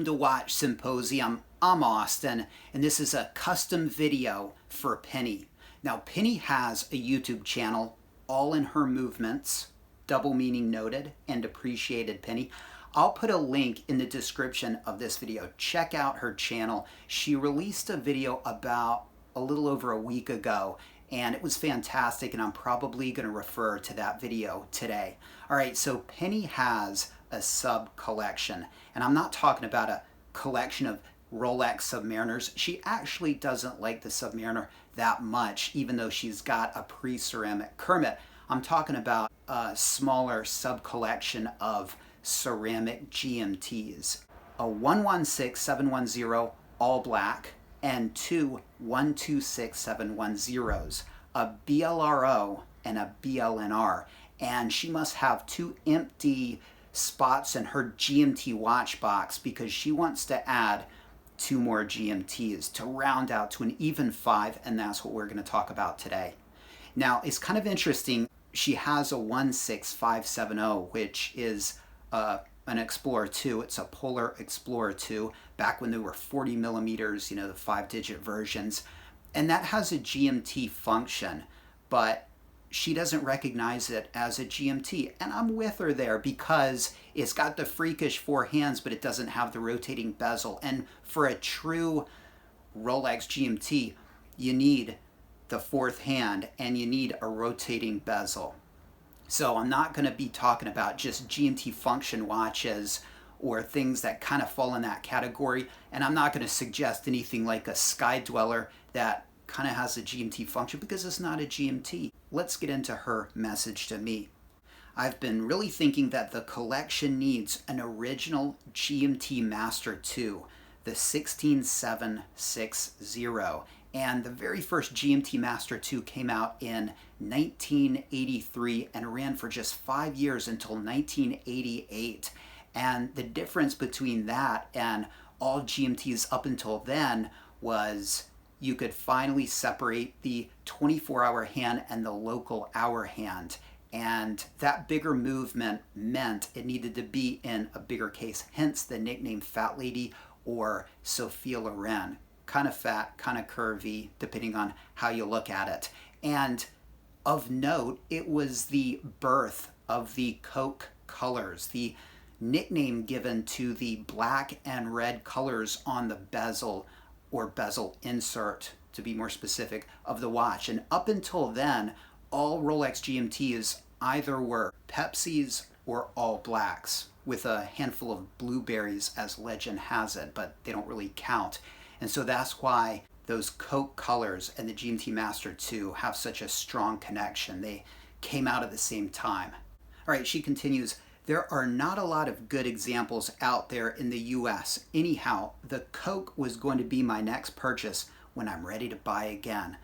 to Watch Symposium. I'm Austin, and this is a custom video for Penny. Now, Penny has a YouTube channel, all in her movements, double meaning noted and appreciated Penny. I'll put a link in the description of this video. Check out her channel. She released a video about a little over a week ago, and it was fantastic, and I'm probably going to refer to that video today. All right, so Penny has a sub collection, and I'm not talking about a collection of Rolex Submariners. She actually doesn't like the Submariner that much, even though she's got a pre-ceramic Kermit. I'm talking about a smaller sub collection of ceramic GMTs. A 116710 all black and two 126710s, a BLRO and a BLNR. And she must have two empty spots in her GMT watch box because she wants to add two more GMTs to round out to an even 5, and that's what we're going to talk about today. Now, it's kind of interesting. She has a 16570, which is an Explorer 2. It's a Polar Explorer 2, back when they were 40 millimeters, you know, the 5-digit versions. And that has a GMT function, but she doesn't recognize it as a GMT. And I'm with her there because it's got the freakish 4 hands, but it doesn't have the rotating bezel. And for a true Rolex GMT, you need the 4th hand and you need a rotating bezel. So I'm not going to be talking about just GMT function watches or things that kind of fall in that category. And I'm not going to suggest anything like a Sky Dweller that kind of has a GMT function because it's not a GMT. Let's get into her message to me. I've been really thinking that the collection needs an original GMT Master 2, the 16760. And the very first GMT Master 2 came out in 1983 and ran for just 5 years until 1988. And the difference between that and all GMTs up until then was you could finally separate the 24-hour hand and the local hour hand. And that bigger movement meant it needed to be in a bigger case, hence the nickname Fat Lady or Sophia Loren. Kind of fat, kind of curvy, depending on how you look at it. And of note, it was the birth of the Coke colors, the nickname given to the black and red colors on the bezel or bezel insert, to be more specific, of the watch. And up until then, all Rolex GMTs either were Pepsis or all blacks, with a handful of blueberries as legend has it, but they don't really count. And so that's why those Coke colors and the GMT Master 2 have such a strong connection. They came out at the same time. All right, she continues, there are not a lot of good examples out there in the US. Anyhow, the Coke was going to be my next purchase when I'm ready to buy again.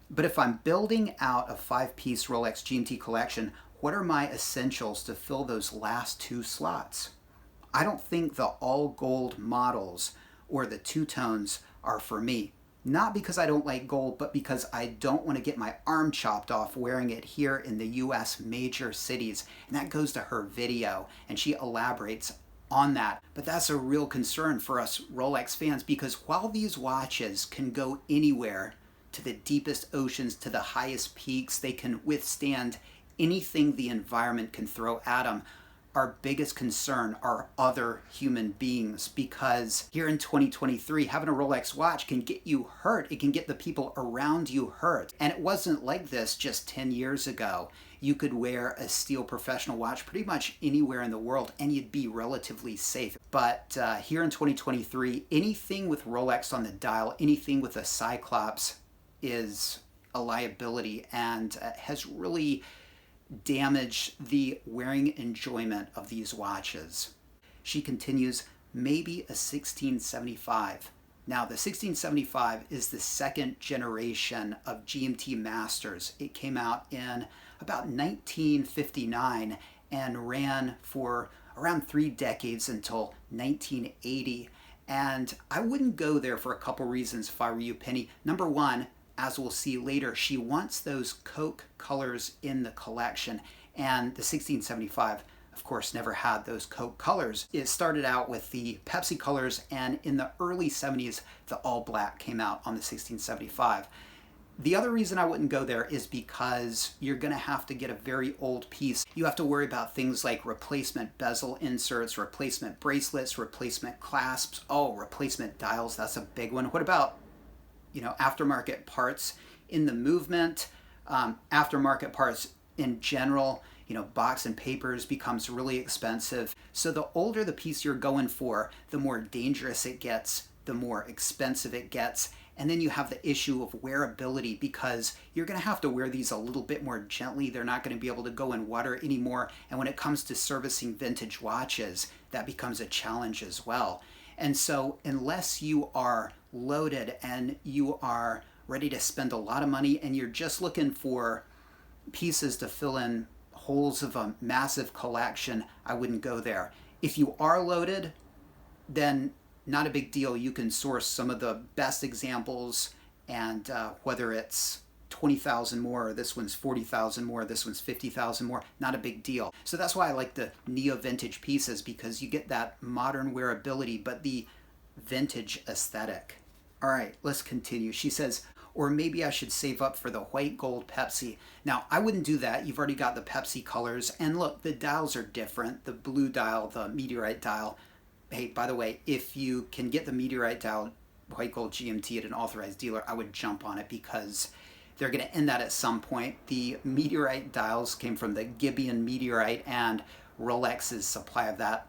But if I'm building out a 5-piece Rolex GMT collection, what are my essentials to fill those last 2 slots? I don't think the all gold models or the two-tones are for me. Not because I don't like gold, but because I don't want to get my arm chopped off wearing it here in the US major cities. And that goes to her video, and she elaborates on that. But that's a real concern for us Rolex fans, because while these watches can go anywhere, to the deepest oceans, to the highest peaks, they can withstand anything the environment can throw at them, our biggest concern are other human beings, because here in 2023, having a Rolex watch can get you hurt. It can get the people around you hurt. And it wasn't like this just 10 years ago. You could wear a steel professional watch pretty much anywhere in the world and you'd be relatively safe. But here in 2023, anything with Rolex on the dial, anything with a Cyclops is a liability and has really damage the wearing enjoyment of these watches. She continues, maybe a 1675. Now, the 1675 is the 2nd generation of GMT Masters. It came out in about 1959 and ran for around 3 decades until 1980. And I wouldn't go there for a couple reasons if I were you, Penny. Number one, as we'll see later, she wants those Coke colors in the collection, and the 1675 of course, never had those Coke colors. It started out with the Pepsi colors, and in the early 70s, the all black came out on the 1675. The other reason I wouldn't go there is because you're going to have to get a very old piece. You have to worry about things like replacement bezel inserts, replacement bracelets, replacement clasps, replacement dials. That's a big one. What about, aftermarket parts in the movement, aftermarket parts in general? Box and papers becomes really expensive. So the older the piece you're going for, the more dangerous it gets, the more expensive it gets. And then you have the issue of wearability, because you're going to have to wear these a little bit more gently. They're not going to be able to go in water anymore. And when it comes to servicing vintage watches, that becomes a challenge as well. And so unless you are loaded and you are ready to spend a lot of money and you're just looking for pieces to fill in holes of a massive collection, I wouldn't go there. If you are loaded, then not a big deal. You can source some of the best examples, and whether it's 20,000 more, or this one's 40,000 more, this one's 50,000 more, not a big deal. So that's why I like the neo-vintage pieces, because you get that modern wearability, but the vintage aesthetic. All right, let's continue. She says, or maybe I should save up for the white gold Pepsi. Now, I wouldn't do that. You've already got the Pepsi colors. And look, the dials are different. The blue dial, the meteorite dial. Hey, by the way, if you can get the meteorite dial white gold GMT at an authorized dealer, I would jump on it, because they're going to end that at some point. The meteorite dials came from the Gibeon meteorite, and Rolex's supply of that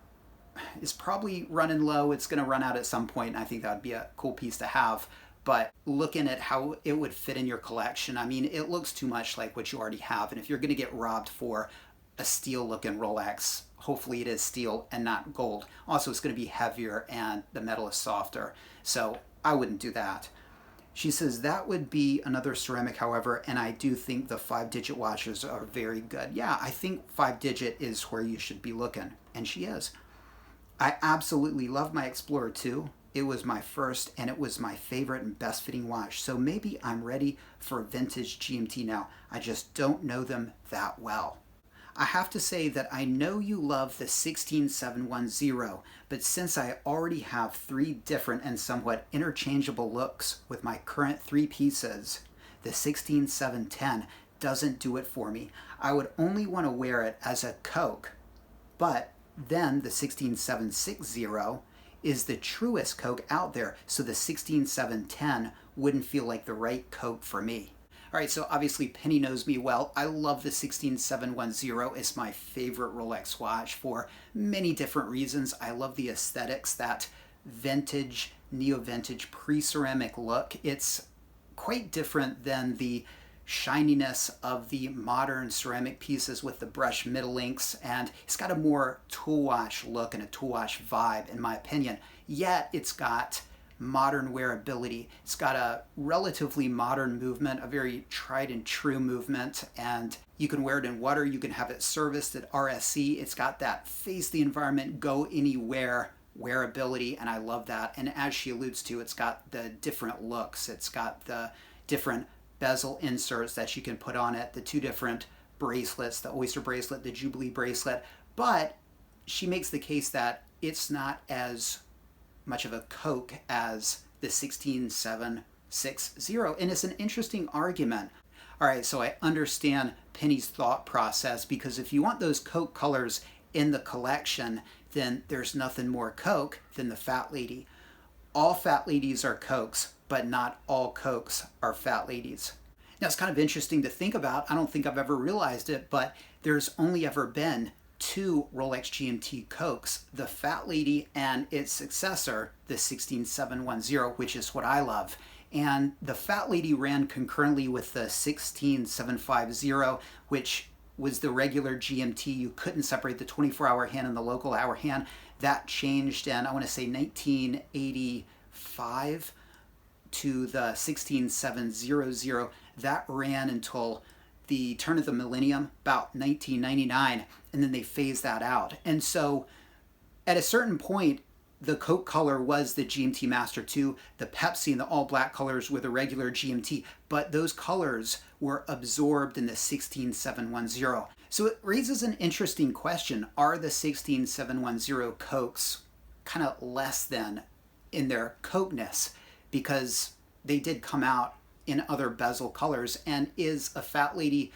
is probably running low. It's going to run out at some point, and I think that would be a cool piece to have. But looking at how it would fit in your collection, I mean, it looks too much like what you already have. And if you're going to get robbed for a steel-looking Rolex, hopefully it is steel and not gold. Also, it's going to be heavier and the metal is softer. So I wouldn't do that. She says that would be another ceramic, however, and I do think the 5-digit watches are very good. Yeah, I think 5-digit is where you should be looking, and she is. I absolutely love my Explorer 2. It was my first, and it was my favorite and best fitting watch. So maybe I'm ready for a vintage GMT now. I just don't know them that well. I have to say that I know you love the 16710, but since I already have 3 different and somewhat interchangeable looks with my current 3 pieces, the 16710 doesn't do it for me. I would only want to wear it as a Coke, but then the 16760 is the truest Coke out there, so the 16710 wouldn't feel like the right Coke for me. All right, so obviously Penny knows me well. I love the 16710. It's my favorite Rolex watch for many different reasons. I love the aesthetics, that vintage, neo-vintage, pre-ceramic look. It's quite different than the shininess of the modern ceramic pieces with the brushed middle links, and it's got a more tool watch look and a tool watch vibe, in my opinion. Yet it's got modern wearability. It's got a relatively modern movement, a very tried and true movement, and you can wear it in water, you can have it serviced at RSC. It's got that face the environment, go anywhere wearability, and I love that. And as she alludes to, it's got the different looks. It's got the different bezel inserts that you can put on it, the 2 different bracelets, the Oyster bracelet, the Jubilee bracelet. But she makes the case that it's not as much of a Coke as the 16760, and it's an interesting argument. All right, so I understand Penny's thought process, because if you want those Coke colors in the collection, then there's nothing more Coke than the Fat Lady. All Fat Ladies are Cokes, but not all Cokes are Fat Ladies. Now, it's kind of interesting to think about. I don't think I've ever realized it, but there's only ever been 2 Rolex GMT Cokes, the Fat Lady and its successor, the 16710, which is what I love. And the Fat Lady ran concurrently with the 16750, which was the regular GMT. You couldn't separate the 24-hour hand and the local hour hand. That changed in, I want to say, 1985 to the 16700. That ran until the turn of the millennium, about 1999, and then they phased that out. And so at a certain point, the Coke color was the GMT Master 2, the Pepsi and the all black colors were the regular GMT, but those colors were absorbed in the 16710. So it raises an interesting question. Are the 16710 Cokes kind of less than in their cokeness? Because they did come out in other bezel colors. And is a Fat Lady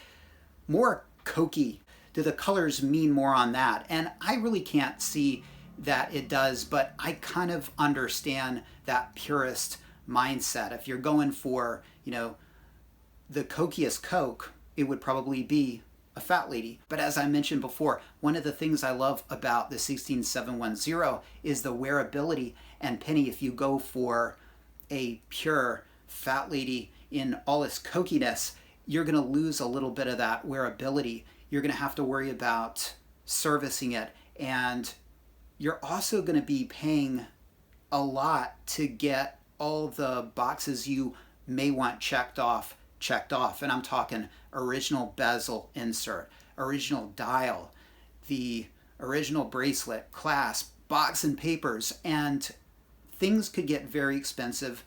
more cokey? Do the colors mean more on that? And I really can't see that it does, but I kind of understand that purist mindset. If you're going for, the cokiest Coke, it would probably be a Fat Lady. But as I mentioned before, one of the things I love about the 16710 is the wearability. And Penny, if you go for a pure Fat Lady in all its cokiness, you're going to lose a little bit of that wearability. You're going to have to worry about servicing it, and you're also going to be paying a lot to get all the boxes you may want checked off. And I'm talking original bezel insert, original dial, the original bracelet, clasp, box and papers, and things could get very expensive,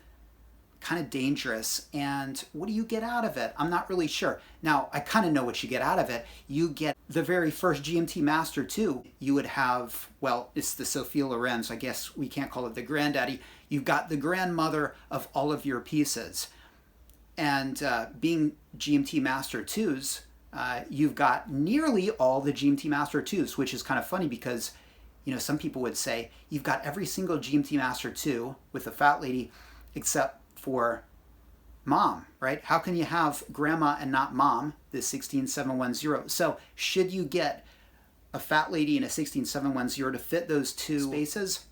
kind of dangerous. And what do you get out of it? I'm not really sure. Now, I kind of know what you get out of it. You get the very first GMT Master 2. You would have, well, it's the Sophia Loren, so I guess we can't call it the granddaddy. You've got the grandmother of all of your pieces. And being GMT Master 2s, you've got nearly all the GMT Master 2s, which is kind of funny because, some people would say you've got every single GMT Master 2 with the Fat Lady except for mom, right? How can you have grandma and not mom, the 16710? So should you get a Fat Lady and a 16710 to fit those two spaces?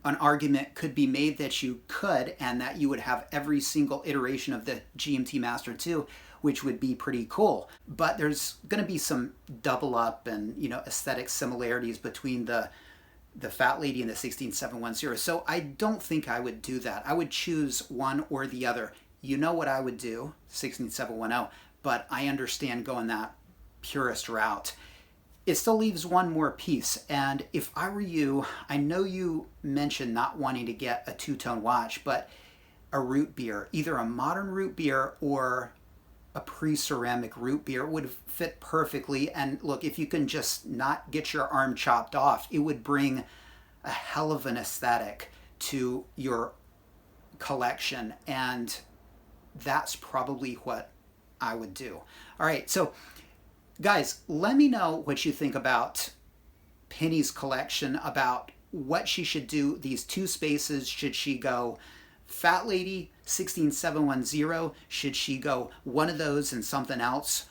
An argument could be made that you could, and that you would have every single iteration of the GMT Master 2, which would be pretty cool. But there's going to be some double up and, aesthetic similarities between the Fat Lady and the 16710. So I don't think I would do that. I would choose one or the other. You know what I would do, 16710, but I understand going that purist route. It still leaves one more piece, and if I were you, I know you mentioned not wanting to get a two-tone watch, but a root beer, either a modern root beer or a pre-ceramic root beer would fit perfectly. And look, if you can just not get your arm chopped off, it would bring a hell of an aesthetic to your collection, and that's probably what I would do. All right, so guys, let me know what you think about Penny's collection, about what she should do. These two spaces, should she go Fat Lady 16710? Should she go one of those and something else?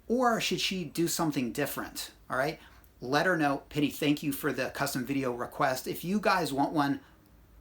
Or should she do something different? All right, let her know. Penny, thank you for the custom video request. If you guys want one,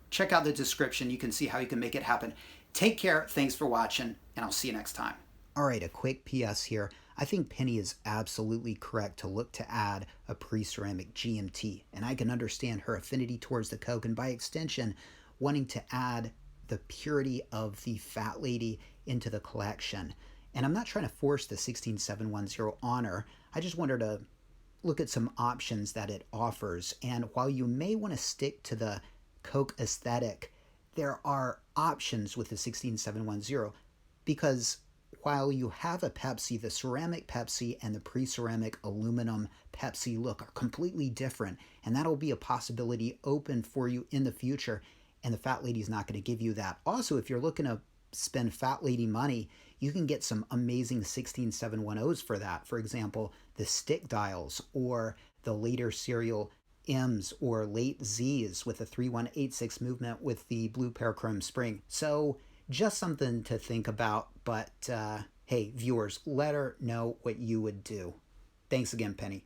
check out the description. You can see how you can make it happen. Take care. Thanks for watching, and I'll see you next time. All right, a quick PS here. I think Penny is absolutely correct to look to add a pre-ceramic GMT, and I can understand her affinity towards the Coke, and by extension, wanting to add the purity of the Fat Lady into the collection. And I'm not trying to force the 16710 on her. I just want her to look at some options that it offers. And while you may want to stick to the Coke aesthetic, there are options with the 16710, because while you have a Pepsi, the ceramic Pepsi and the pre-ceramic aluminum Pepsi look are completely different, and that'll be a possibility open for you in the future, and the Fat Lady's not going to give you that. Also, if you're looking to spend Fat Lady money, you can get some amazing 16710s for that. For example, the stick dials, or the later serial M's or late Z's with a 3186 movement with the blue parachrome spring. So just something to think about. But hey, viewers, let her know what you would do. Thanks again, Penny.